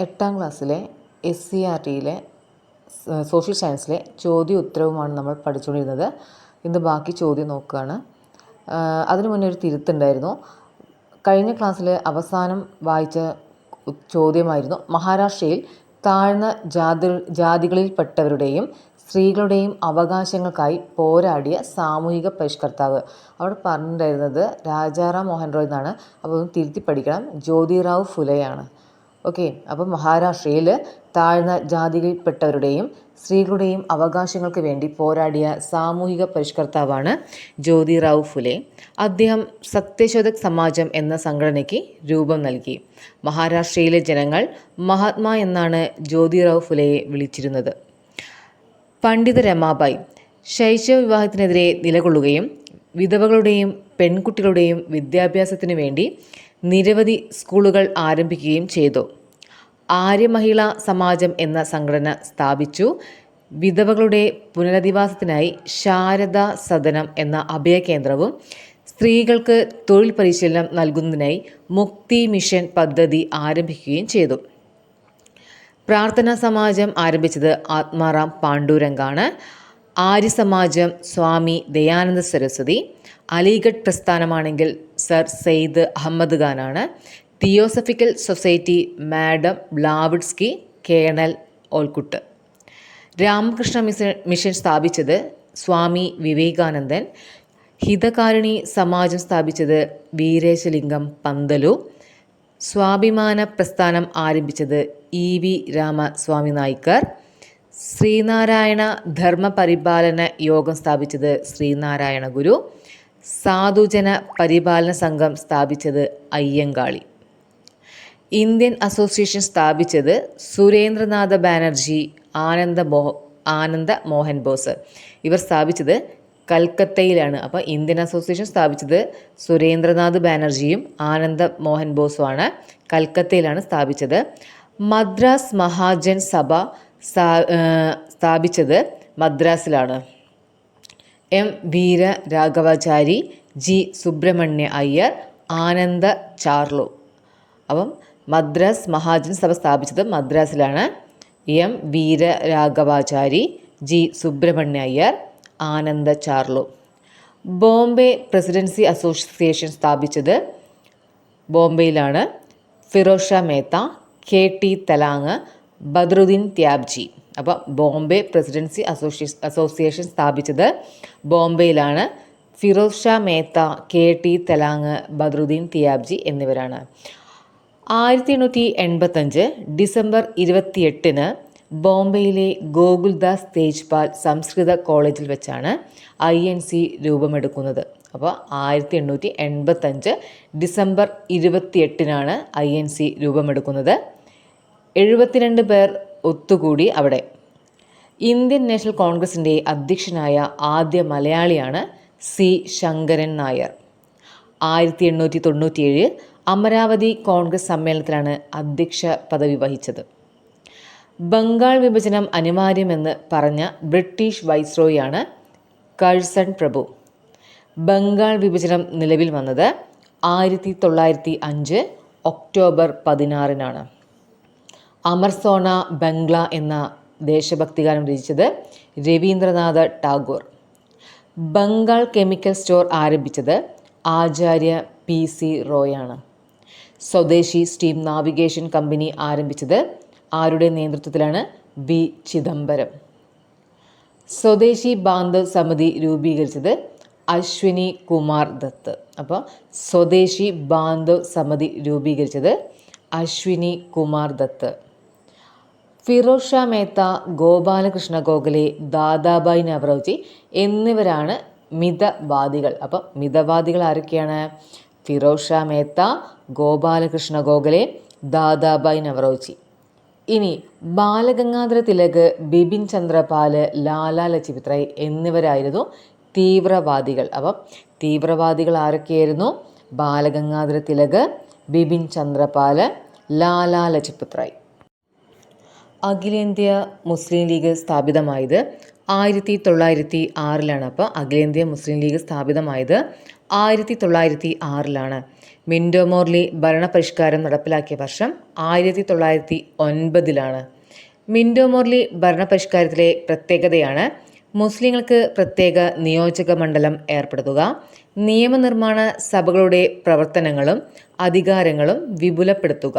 8ാം ക്ലാസ്സിലെ SCERTയിലെ സോഷ്യൽ സയൻസിലെ ചോദ്യ ഉത്തരവുമാണ് നമ്മൾ പഠിച്ചുകൊണ്ടിരുന്നത്. ഇന്ന് ബാക്കി ചോദ്യം നോക്കുകയാണ്. അതിനു മുന്നേ ഒരു തിരുത്തുണ്ടായിരുന്നു. കഴിഞ്ഞ ക്ലാസ്സിൽ അവസാനം വായിച്ച ചോദ്യമായിരുന്നു, മഹാരാഷ്ട്രയിൽ താഴ്ന്ന ജാതികളിൽപ്പെട്ടവരുടെയും സ്ത്രീകളുടെയും അവകാശങ്ങൾക്കായി പോരാടിയ സാമൂഹിക പരിഷ്കർത്താവ്. അവിടെ പറഞ്ഞിട്ടുണ്ടായിരുന്നത് രാജാറാം മോഹൻ റോയ് എന്നാണ്. അപ്പോൾ ഒന്ന് തിരുത്തി പഠിക്കണം, ജ്യോതിറാവ് ഫുലെയാണ്. ഓക്കെ, അപ്പം മഹാരാഷ്ട്രയിൽ താഴ്ന്ന ജാതികളിൽപ്പെട്ടവരുടെയും സ്ത്രീകളുടെയും അവകാശങ്ങൾക്ക് വേണ്ടി പോരാടിയ സാമൂഹിക പരിഷ്കർത്താവാണ് ജ്യോതിറാവ് ഫുലെ. അദ്ദേഹം സത്യശോധക് സമാജം എന്ന സംഘടനയ്ക്ക് രൂപം നൽകി. മഹാരാഷ്ട്രയിലെ ജനങ്ങൾ മഹാത്മാ എന്നാണ് ജ്യോതിറാവ് ഫുലെയെ വിളിച്ചിരുന്നത്. പണ്ഡിത രമാബായി ശൈശവ വിവാഹത്തിനെതിരെ നിലകൊള്ളുകയും വിധവകളുടെയും പെൺകുട്ടികളുടെയും വിദ്യാഭ്യാസത്തിനു വേണ്ടി നിരവധി സ്കൂളുകൾ ആരംഭിക്കുകയും ചെയ്തു. ആര്യമഹിളാ സമാജം എന്ന സംഘടന സ്ഥാപിച്ചു. വിധവകളുടെ പുനരധിവാസത്തിനായി ശാരദാ സദനം എന്ന അഭയകേന്ദ്രവും സ്ത്രീകൾക്ക് തൊഴിൽ പരിശീലനം നൽകുന്നതിനായി മുക്തി മിഷൻ പദ്ധതി ആരംഭിക്കുകയും ചെയ്തു. പ്രാർത്ഥനാ സമാജം ആരംഭിച്ചത് ആത്മാറാം പാണ്ഡുരംഗാണ്. ആര്യ സമാജം സ്വാമി ദയാനന്ദ സരസ്വതി. അലിഗഡ് പ്രസ്ഥാനമാണെങ്കിൽ സർ സെയ്ദ് അഹമ്മദ് ഖാനാണ്. Theosophical society madam Blavatsky, colonel Olcott. Ramakrishna mission സ്ഥാപിച്ചത് സ്വാമി വിവേകാനന്ദൻ. ഹിതകാരിണി സമാജം സ്ഥാപിച്ചത് വീരേശലിംഗം പന്തലു. സ്വാഭിമാന പ്രസ്ഥാനം ആരംഭിച്ചത് EV രാമസ്വാമി നായ്ക്കർ. ശ്രീനാരായണ ധർമ്മ പരിപാലന യോഗം സ്ഥാപിച്ചത് ശ്രീനാരായണ ഗുരു. സാധുജന പരിപാലന സംഘം സ്ഥാപിച്ചത് അയ്യങ്കാളി. ഇന്ത്യൻ അസോസിയേഷൻ സ്ഥാപിച്ചത് സുരേന്ദ്രനാഥ ബാനർജി, ആനന്ദ മോഹൻ ബോസ്. ഇവർ സ്ഥാപിച്ചത് കൽക്കത്തയിലാണ്. അപ്പോൾ ഇന്ത്യൻ അസോസിയേഷൻ സ്ഥാപിച്ചത് സുരേന്ദ്രനാഥ് ബാനർജിയും ആനന്ദ മോഹൻ ബോസുമാണ്. കൽക്കത്തയിലാണ് സ്ഥാപിച്ചത്. മദ്രാസ് മഹാജൻ സഭ സ്ഥാപിച്ചത് മദ്രാസിലാണ്. വീര രാഘവാചാരി, സുബ്രഹ്മണ്യ അയ്യർ, ആനന്ദ ചാർലു. അപ്പം മദ്രാസ് മഹാജൻ സഭ സ്ഥാപിച്ചത് മദ്രാസിലാണ്. വീര രാഘവാചാരി, സുബ്രഹ്മണ്യ അയ്യർ, ആനന്ദ ചാർലു. ബോംബെ പ്രസിഡൻസി അസോസിയേഷൻ സ്ഥാപിച്ചത് ബോംബെയിലാണ്. Firoz Shah Mehta, KT Thalang, Badruddin Tyabji. അപ്പോൾ ബോംബെ പ്രസിഡൻസി അസോസിയേഷൻ സ്ഥാപിച്ചത് ബോംബെയിലാണ്. ഫിറോസ് ഷാ മേത്ത, KT തലാങ്, ബദ്രുദ്ദീൻ ത്യാബ്ജി എന്നിവരാണ്. 1885 ഡിസംബർ 28 ബോംബെയിലെ ഗോകുൽദാസ് തേജ്പാൽ സംസ്കൃത കോളേജിൽ വെച്ചാണ് INC രൂപമെടുക്കുന്നത്. അപ്പോൾ 1885 ഡിസംബർ 28 INC രൂപമെടുക്കുന്നത്. 72 പേർ ഒത്തുകൂടി അവിടെ. ഇന്ത്യൻ നാഷണൽ കോൺഗ്രസിൻ്റെ അധ്യക്ഷനായ ആദ്യ മലയാളിയാണ് C ശങ്കരൻ നായർ. 1897 അമരാവതി കോൺഗ്രസ് സമ്മേളനത്തിലാണ് അധ്യക്ഷ പദവി വഹിച്ചത്. ബംഗാൾ വിഭജനം അനിവാര്യമെന്ന് പറഞ്ഞ ബ്രിട്ടീഷ് വൈസ്രോയിയാണ് കഴ്സൺ പ്രഭു. ബംഗാൾ വിഭജനം നിലവിൽ വന്നത് 1905 ഒക്ടോബർ 16 അമർ സോന ബംഗ്ല എന്ന ദേശഭക്തിഗാനം രചിച്ചത് രവീന്ദ്രനാഥ ടാഗോർ. ബംഗാൾ കെമിക്കൽ സ്റ്റോർ ആരംഭിച്ചത് ആചാര്യ PC റോയാണ്. സ്വദേശി സ്റ്റീം നാവിഗേഷൻ കമ്പനി ആരംഭിച്ചത് ആരുടെ നേതൃത്വത്തിലാണ്? B ചിദംബരം. സ്വദേശി ബാന്ധവ് സമിതി രൂപീകരിച്ചത് അശ്വിനി കുമാർ ദത്ത്. അപ്പോൾ സ്വദേശി ബാന്ധവ് സമിതി രൂപീകരിച്ചത് അശ്വിനി കുമാർ ദത്ത്. ഫിറോസ് ഷാ മേത്ത, ഗോപാലകൃഷ്ണ ഗോഖലെ, ദാദാഭായ് നവറോജി എന്നിവരാണ് മിതവാദികൾ. അപ്പം മിതവാദികൾ ആരൊക്കെയാണ്? ഫിറോസ് ഷാ മേത്ത, ഗോപാലകൃഷ്ണ ഗോഖലെ, ദാദാഭായ് നവറോജി. ഇനി ബാലഗംഗാധര തിലക്, ബിപിൻ ചന്ദ്രപാല്, ലാലാ ലജ്പത് റായ് എന്നിവരായിരുന്നു തീവ്രവാദികൾ. അപ്പം തീവ്രവാദികൾ ആരൊക്കെയായിരുന്നു? ബാലഗംഗാധര തിലക്, ബിപിൻ ചന്ദ്രപാല്, ലാലാ ലജ്പത് റായ്. അഖിലേന്ത്യാ മുസ്ലിം ലീഗ് സ്ഥാപിതമായത് 1906. അപ്പോൾ അഖിലേന്ത്യാ മുസ്ലിം ലീഗ് സ്ഥാപിതമായത് 1906. മിൻറ്റോ മോർലി ഭരണപരിഷ്കാരം നടപ്പിലാക്കിയ വർഷം 1909 മിൻറ്റോ മോർലി ഭരണപരിഷ്കാരത്തിലെ പ്രത്യേകതയാണ് മുസ്ലിങ്ങൾക്ക് പ്രത്യേക നിയോജക മണ്ഡലം ഏർപ്പെടുത്തുക, നിയമനിർമ്മാണ സഭകളുടെ പ്രവർത്തനങ്ങളും അധികാരങ്ങളും വിപുലപ്പെടുത്തുക.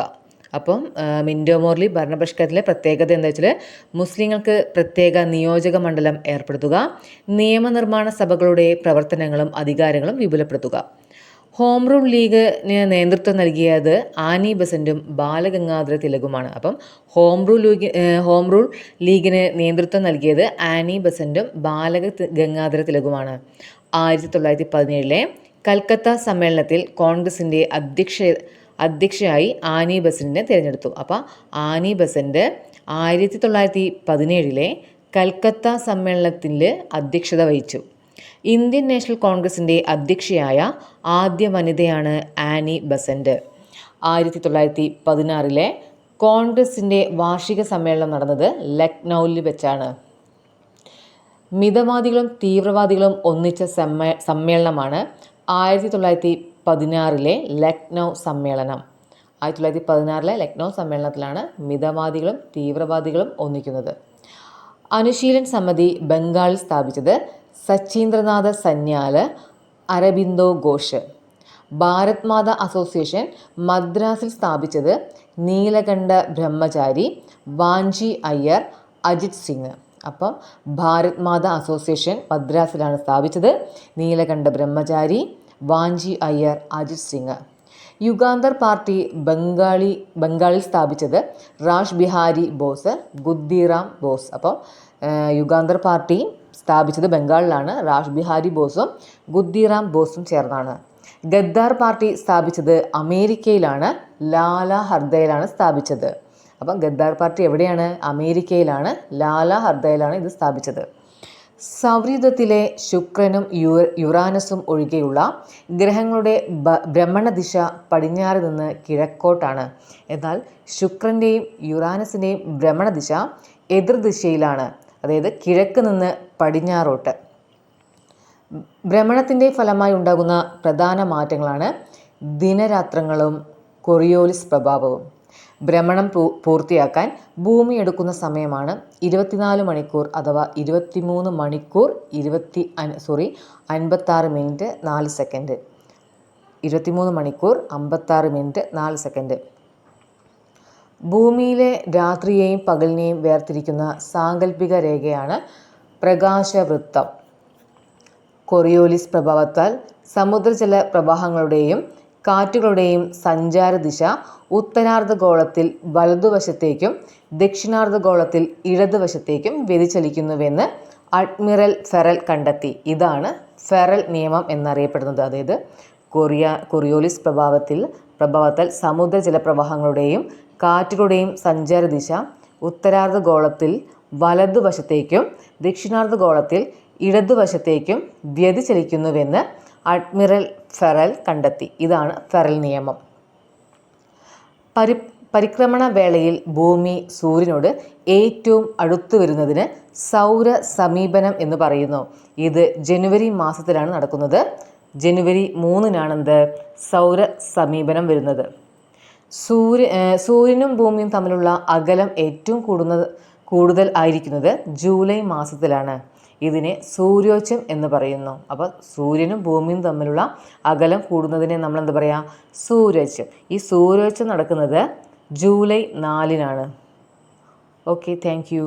അപ്പം മിൻറ്റോ മോർലി ഭരണപരിഷ്കാരത്തിലെ പ്രത്യേകത എന്താ വെച്ചാൽ മുസ്ലിങ്ങൾക്ക് പ്രത്യേക നിയോജക മണ്ഡലം ഏർപ്പെടുത്തുക, നിയമനിർമ്മാണ സഭകളുടെ പ്രവർത്തനങ്ങളും അധികാരങ്ങളും വിപുലപ്പെടുത്തുക. ഹോം റൂൾ ലീഗിന് നേതൃത്വം നൽകിയത് ആനി ബസന്റും ബാലഗംഗാധര തിലകുമാണ്. അപ്പം ഹോം റൂൾ ലീഗിന് നേതൃത്വം നൽകിയത് ആനി ബസന്റും ബാലഗംഗാധര തിലകുമാണ്. 1917 കൽക്കത്ത സമ്മേളനത്തിൽ കോൺഗ്രസിൻ്റെ അധ്യക്ഷയായി ആനി ബസന്റിനെ തിരഞ്ഞെടുത്തു. അപ്പോൾ ആനി ബസന്റ് 1917 കൽക്കത്ത സമ്മേളനത്തിൽ അധ്യക്ഷത വഹിച്ചു. ഇന്ത്യൻ നാഷണൽ കോൺഗ്രസിൻ്റെ അധ്യക്ഷയായ ആദ്യ വനിതയാണ് ആനി ബസന്റ്. 1916 കോൺഗ്രസിൻ്റെ വാർഷിക സമ്മേളനം നടന്നത് ലക്നൌവിൽ വെച്ചാണ്. മിതവാദികളും തീവ്രവാദികളും ഒന്നിച്ച സമ്മേളനമാണ് 1916 ലക്നൗ സമ്മേളനം. 1916 ലക്നൗ സമ്മേളനത്തിലാണ് മിതവാദികളും തീവ്രവാദികളും ഒന്നിക്കുന്നത്. അനുശീലൻ സമിതി ബംഗാളിൽ സ്ഥാപിച്ചത് സച്ചീന്ദ്രനാഥ സന്യാല്, അരബിന്ദോ ഘോഷ്. ഭാരത് മാതാ അസോസിയേഷൻ മദ്രാസിൽ സ്ഥാപിച്ചത് നീലകണ്ഠ ബ്രഹ്മചാരി, വാഞ്ചി അയ്യർ, അജിത് സിംഗ്. അപ്പം ഭാരത് മാതാ അസോസിയേഷൻ മദ്രാസിലാണ് സ്ഥാപിച്ചത്. നീലകണ്ഠ ബ്രഹ്മചാരി, വാഞ്ചി അയ്യർ, അജിത് സിംഗ്. യുഗാന്തർ പാർട്ടി ബംഗാളിൽ സ്ഥാപിച്ചത് റാഷ് ബിഹാരി ബോസ്, ഗുദ്ദിറാം ബോസ്. അപ്പം യുഗാന്തർ പാർട്ടി സ്ഥാപിച്ചത് ബംഗാളിലാണ്. റാഷ് ബിഹാരി ബോസും ഗുദ്ദിറാം ബോസും ചേർന്നാണ്. ഗദ്ദാർ പാർട്ടി സ്ഥാപിച്ചത് അമേരിക്കയിലാണ്, ലാല ഹർദയിലാണ് സ്ഥാപിച്ചത്. അപ്പം ഗദ്ദാർ പാർട്ടി എവിടെയാണ്? അമേരിക്കയിലാണ്, ലാല ഹർദയിലാണ് ഇത് സ്ഥാപിച്ചത്. സൗരയൂഥത്തിലെ ശുക്രനും യുറാനസും ഒഴികെയുള്ള ഗ്രഹങ്ങളുടെ ഭ്രമണദിശ പടിഞ്ഞാറ് നിന്ന് കിഴക്കോട്ടാണ്. എന്നാൽ ശുക്രൻ്റെയും യുറാനസിൻ്റെയും ഭ്രമണദിശ എതിർദിശയിലാണ്, അതായത് കിഴക്ക് നിന്ന് പടിഞ്ഞാറോട്ട്. ഭ്രമണത്തിൻ്റെ ഫലമായി ഉണ്ടാകുന്ന പ്രധാന മാറ്റങ്ങളാണ് ദിനരാത്രങ്ങളും കൊറിയോലിസ് പ്രഭാവവും. ഭ്രമണം പൂർത്തിയാക്കാൻ ഭൂമി എടുക്കുന്ന സമയമാണ് 24 മണിക്കൂർ അഥവാ 23 മണിക്കൂർ 56 മിനിറ്റ് 4 സെക്കൻഡ്. 23 മണിക്കൂർ 56 മിനിറ്റ് 4 സെക്കൻഡ്. ഭൂമിയിലെ രാത്രിയെയും പകലിനെയും വേർതിരിക്കുന്ന സാങ്കല്പിക രേഖയാണ് പ്രകാശവൃത്തം. കൊറിയോലിസ് പ്രഭാവത്താൽ സമുദ്രജല പ്രവാഹങ്ങളുടെയും കാറ്റുകളുടെയും സഞ്ചാരദിശ ഉത്തരാർദ്ധഗോളത്തിൽ വലതുവശത്തേക്കും ദക്ഷിണാർദ്ധഗോളത്തിൽ ഇടതുവശത്തേക്കും വ്യതിചലിക്കുന്നുവെന്ന് അഡ്മിറൽ ഫെറൽ കണ്ടെത്തി. ഇതാണ് ഫെറൽ നിയമം എന്നറിയപ്പെടുന്നത്. അതായത് കൊറിയോലിസ് പ്രഭാവത്താൽ സമുദ്രജലപ്രവാഹങ്ങളുടെയും കാറ്റുകളുടെയും സഞ്ചാരദിശ ഉത്തരാർദ്ധഗോളത്തിൽ വലതുവശത്തേക്കും ദക്ഷിണാർദ്ധഗോളത്തിൽ ഇടതുവശത്തേക്കും വ്യതിചലിക്കുന്നുവെന്ന് അഡ്മിറൽ ഫെറൽ കണ്ടെത്തി. ഇതാണ് ഫെറൽ നിയമം. പരിക്രമണ വേളയിൽ ഭൂമി സൂര്യനോട് ഏറ്റവും അടുത്തു വരുന്നതിന് സൗര സമീപനം എന്ന് പറയുന്നു. ഇത് ജനുവരി മാസത്തിലാണ് നടക്കുന്നത്. ജനുവരി 3 സൗര സമീപനം വരുന്നത്. സൂര്യനും ഭൂമിയും തമ്മിലുള്ള അകലം ഏറ്റവും കൂടുതൽ ആയിരിക്കുന്നത് ജൂലൈ മാസത്തിലാണ്. ഇതിനെ സൂര്യോച്ചം എന്ന് പറയുന്നു. അപ്പോൾ സൂര്യനും ഭൂമിയും തമ്മിലുള്ള അകലം കൂടുന്നതിനെ നമ്മൾ എന്താ പറയുക? സൂര്യോച്ചം. ഈ സൂര്യോച്ചം നടക്കുന്നത് ജൂലൈ 4. Okay, thank you.